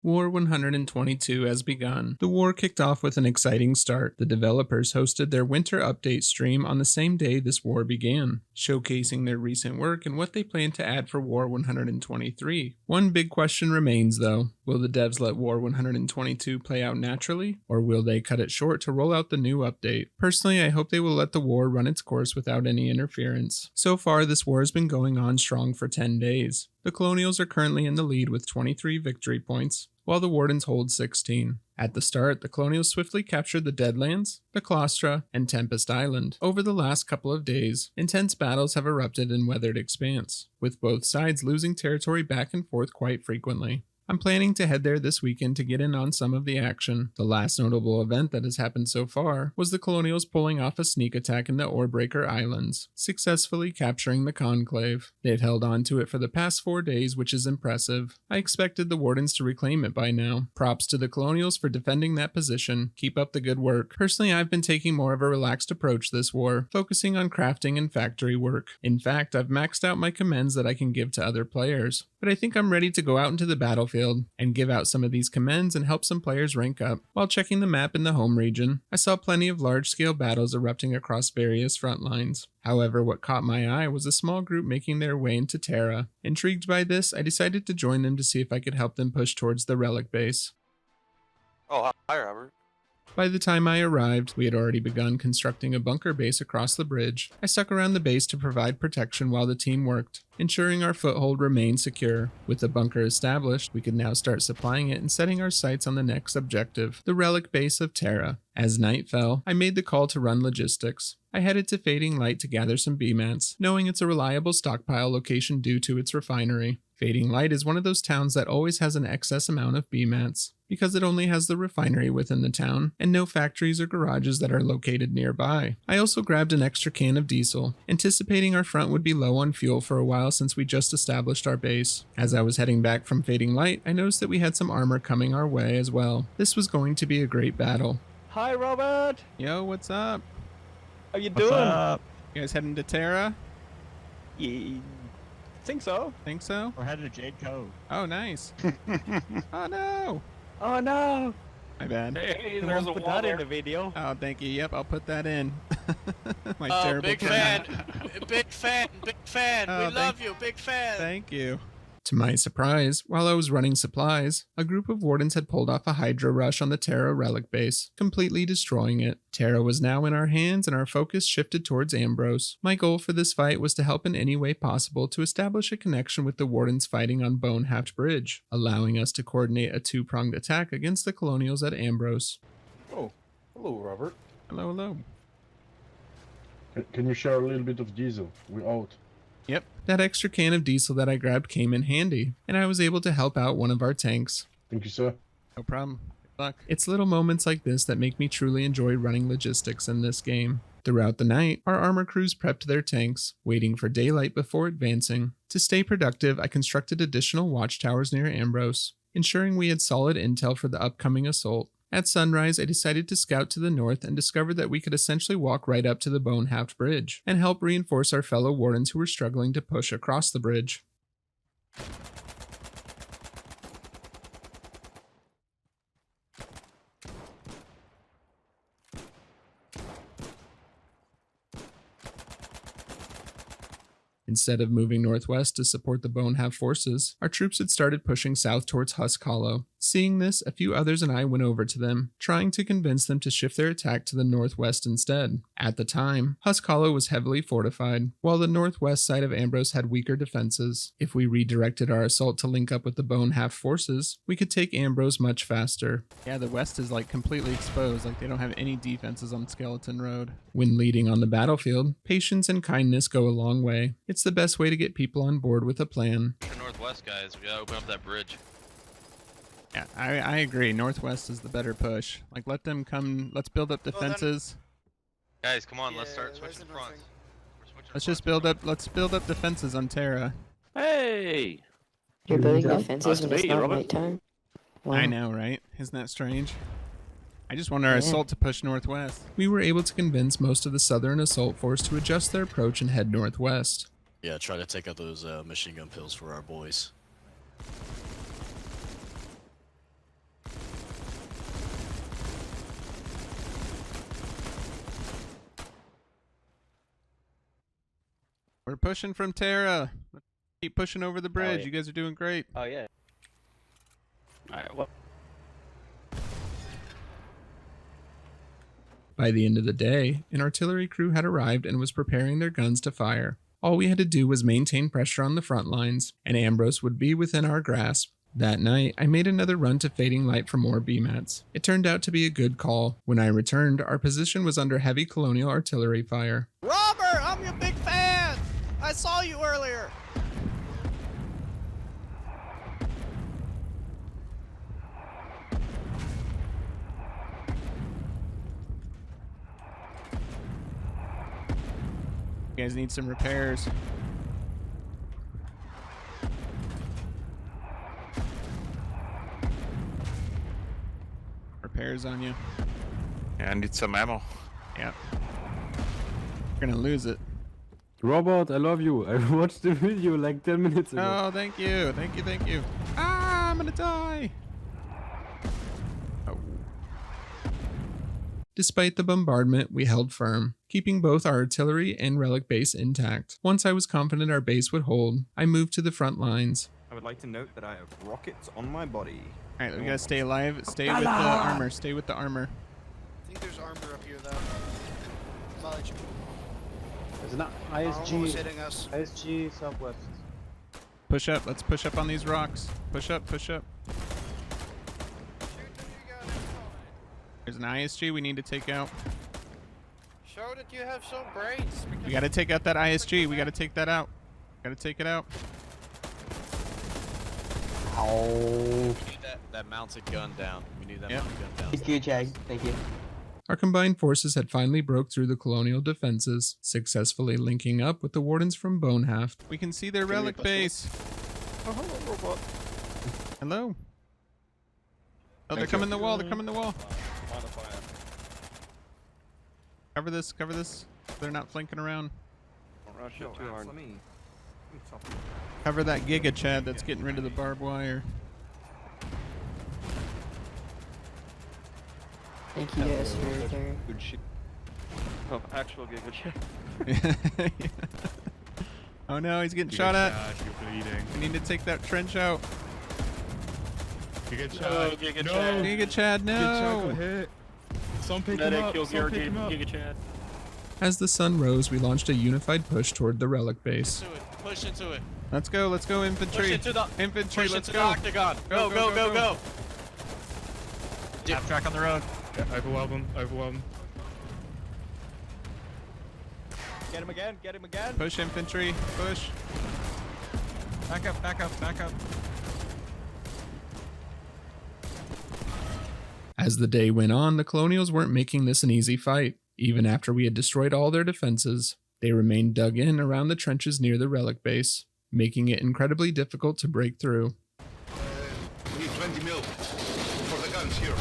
War 122 has begun. The war kicked off with an exciting start. The developers hosted their winter update stream on the same day this war began, showcasing their recent work and what they plan to add for War 123. One big question remains though. Will the devs let War 122 play out naturally, or will they cut it short to roll out the new update? Personally, I hope they will let the war run its course without any interference. So far, this war has been going on strong for 10 days. The Colonials are currently in the lead with 23 victory points, while the Wardens hold 16. At the start, the Colonials swiftly captured the Deadlands, the Claustra, and Tempest Island. Over the last couple of days, intense battles have erupted in Weathered Expanse, with both sides losing territory back and forth quite frequently. I'm planning to head there this weekend to get in on some of the action. The last notable event that has happened so far was the Colonials pulling off a sneak attack in the Orebreaker Islands, successfully capturing the Conclave. They've held on to it for the past 4 days, which is impressive. I expected the Wardens to reclaim it by now. Props to the Colonials for defending that position. Keep up the good work. Personally, I've been taking more of a relaxed approach this war, focusing on crafting and factory work. In fact, I've maxed out my commends that I can give to other players, but I think I'm ready to go out into the battlefield and give out some of these commends and help some players rank up. While checking the map in the home region, I saw plenty of large-scale battles erupting across various front lines. However, what caught my eye was a small group making their way into Terra. Intrigued by this, I decided to join them to see if I could help them push towards the relic base. Oh, hi, Robert. By the time I arrived, we had already begun constructing a bunker base across the bridge. I stuck around the base to provide protection while the team worked, ensuring our foothold remained secure. With the bunker established, we could now start supplying it and setting our sights on the next objective, the relic base of Terra. As night fell, I made the call to run logistics. I headed to Fading Light to gather some B-mats, knowing it's a reliable stockpile location due to its refinery. Fading Light is one of those towns that always has an excess amount of B-mats, because it only has the refinery within the town, and no factories or garages that are located nearby. I also grabbed an extra can of diesel, anticipating our front would be low on fuel for a while since we just established our base. As I was heading back from Fading Light, I noticed that we had some armor coming our way as well. This was going to be a great battle. Hi, Robert! Yo, what's up? How you doing? Up? You guys heading to Terra? Yeah, think so. Think so? We're headed to Jade Cove. Oh, nice. Oh, no! Oh, no! My bad. Hey, there's a put that in the video. Oh, thank you. Yep, I'll put that in. My terrible big fan. Big fan. Big fan. Oh, we love you. Big fan. Thank you. To my surprise, while I was running supplies, a group of Wardens had pulled off a Hydra rush on the Terra relic base, completely destroying it. Terra was now in our hands and our focus shifted towards Ambrose. My goal for this fight was to help in any way possible to establish a connection with the Wardens fighting on Bonehaft Bridge, allowing us to coordinate a two-pronged attack against the Colonials at Ambrose. Oh, hello, Robert. Hello, hello. Can you share a little bit of diesel? We're out. Yep, that extra can of diesel that I grabbed came in handy, and I was able to help out one of our tanks. Thank you, sir. No problem. Good luck. It's little moments like this that make me truly enjoy running logistics in this game. Throughout the night, our armor crews prepped their tanks, waiting for daylight before advancing. To stay productive, I constructed additional watchtowers near Ambrose, ensuring we had solid intel for the upcoming assault. At sunrise, I decided to scout to the north and discovered that we could essentially walk right up to the Bonehaft Bridge and help reinforce our fellow Wardens who were struggling to push across the bridge. Instead of moving northwest to support the Bonehaft forces, our troops had started pushing south towards Husk Hollow. Seeing this, a few others and I went over to them, trying to convince them to shift their attack to the northwest instead. At the time, Husk Hollow was heavily fortified, while the northwest side of Ambrose had weaker defenses. If we redirected our assault to link up with the Bonehaft forces, we could take Ambrose much faster. Yeah, the west is like completely exposed, like they don't have any defenses on Skeleton Road. When leading on the battlefield, patience and kindness go a long way. It's the best way to get people on board with a plan. The northwest guys, we gotta open up that bridge. Yeah, I agree. Northwest is the better push. Like, let them come. Let's build up defenses. Guys, come on, let's start switching fronts. Let's just build up. Let's build up defenses on Terra. Hey! You're building defenses Nice to when it's meet you, not Robert. nighttime? Wow. I know, right? Isn't that strange? I just want our Yeah. assault to push northwest. We were able to convince most of the southern assault force to adjust their approach and head northwest. Yeah, try to take out those machine gun pills for our boys. We're pushing from Terra. Let's keep pushing over the bridge. yeah. You guys are doing great. Oh yeah. Alright, well. By the end of the day, an artillery crew had arrived and was preparing their guns to fire. All we had to do was maintain pressure on the front lines, and Ambrose would be within our grasp. That night, I made another run to Fading Light for more BMATs. It turned out to be a good call. When I returned, our position was under heavy Colonial artillery fire. Robert, I'm your big fan! I saw you earlier! You guys need some repairs. Repairs on you. Yeah, I need some ammo. Yeah. We're gonna lose it. Robert, I love you. I watched the video like 10 minutes ago. Oh, thank you. Thank you, thank you. Ah, I'm gonna die. Oh. Despite the bombardment, we held firm, keeping both our artillery and relic base intact. Once I was confident our base would hold, I moved to the front lines. I would like to note that I have rockets on my body. Alright, we gotta stay alive. Stay with the armor. Stay with the armor. I think there's armor up here though. Knowledge. There's an Almost ISG. hitting us. ISG southwest. Push up. Let's push up on these rocks. Push up, push up. There's an ISG we need to take out. Show that you have some brains. We gotta take out that ISG. We gotta take that out. Gotta take it out. Oh. We need that mounted gun down. We need that Yep. mounted gun down. Thank you, Jag. Thank you. Our combined forces had finally broke through the Colonial defenses, successfully linking up with the Wardens from Bonehaft. We can see their relic base. Oh, hello, robot. Hello. Oh, they're coming the wall. They're coming the wall. Cover this. Cover this. They're not flanking around. Don't rush No, it too hard. let me top it. Cover that Giga Chad that's getting rid of the barbed wire. Thank you guys for your Good shit. Oh, actual Giga Chad. Oh no, he's getting shot at. You're bleeding. We need to take that trench out. You get No, shot. Giga No. Chad. Giga Chad, no! Got hit. Some pick him up. Some pick him up. Giga Chad. As the sun rose, we launched a unified push toward the relic base. Into it. Push into it. Let's go, infantry. Push into the Infantry, push let's into go. the octagon. Go, go, go, go. Half track on the road. Yeah, overwhelm him. Overwhelm him. Get him again, get him again. Push infantry, push. Back up, back up, back up. As the day went on, the Colonials weren't making this an easy fight. Even after we had destroyed all their defenses, they remained dug in around the trenches near the relic base, making it incredibly difficult to break through. We need 20 mil for the guns here.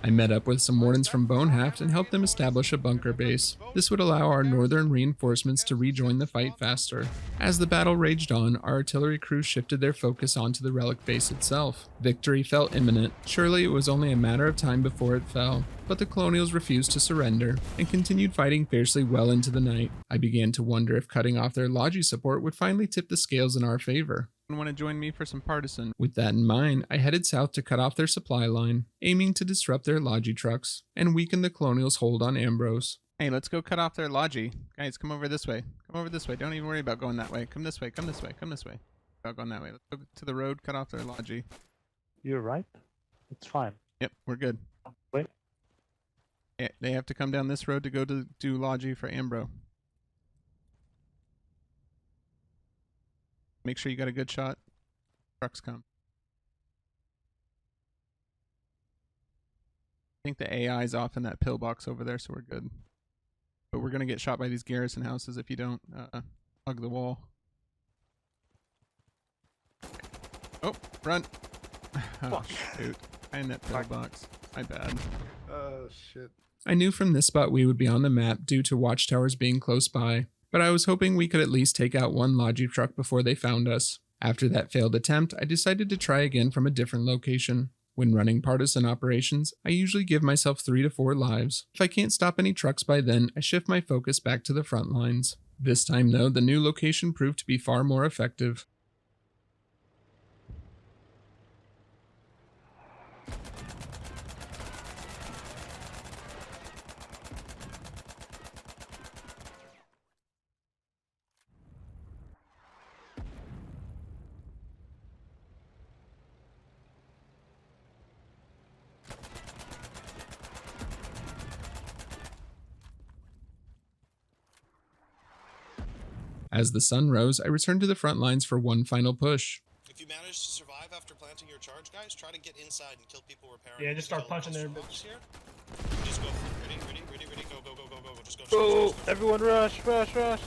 I met up with some Wardens from Bonehaft and helped them establish a bunker base. This would allow our northern reinforcements to rejoin the fight faster. As the battle raged on, our artillery crew shifted their focus onto the relic base itself. Victory felt imminent. Surely it was only a matter of time before it fell. But the Colonials refused to surrender and continued fighting fiercely well into the night. I began to wonder if cutting off their Logi support would finally tip the scales in our favor. Want to join me for some Partisan? With that in mind, I headed south to cut off their supply line, aiming to disrupt their Logi trucks and weaken the Colonials' hold on Ambrose. Hey, let's go cut off their Logi. Guys, come over this way. Come over this way. Don't even worry about going that way. Come this way. Come this way. Come this way. About going that way. Let's go to the road, cut off their Logi. You're right. It's fine. Yep, we're good. Wait. Yeah, they have to come down this road to go to do Logi for Ambrose. Make sure you got a good shot. Trucks come. I think the AI's off in that pillbox over there, so we're good. But we're gonna get shot by these garrison houses if you don't hug the wall. Oh, run! Oh, shoot. I in that pillbox. My bad. Oh, shit. I knew from this spot we would be on the map due to watchtowers being close by, but I was hoping we could at least take out one Logi truck before they found us. After that failed attempt, I decided to try again from a different location. When running partisan operations, I usually give myself 3 to 4 lives. If I can't stop any trucks by then, I shift my focus back to the front lines. This time though, the new location proved to be far more effective. As the sun rose, I returned to the front lines for one final push. If you manage to survive after planting your charge, guys, try to get inside and kill people repairing. Yeah, just start punching their bitch. Just go. Ready, go, go, go, go, go, go. Just go. Oh, everyone rush, rush, rush.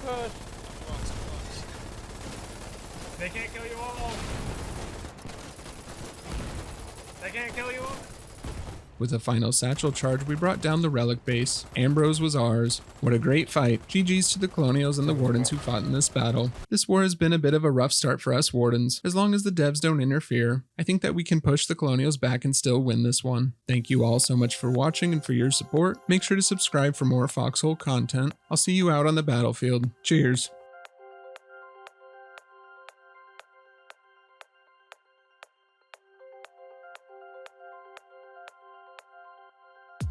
Rush. They can't kill you all. They can't kill you all. With a final satchel charge, we brought down the relic base. Ambrose was ours. What a great fight. GG's to the Colonials and the Wardens who fought in this battle. This war has been a bit of a rough start for us Wardens. As long as the devs don't interfere, I think that we can push the Colonials back and still win this one. Thank you all so much for watching and for your support. Make sure to subscribe for more Foxhole content. I'll see you out on the battlefield. Cheers.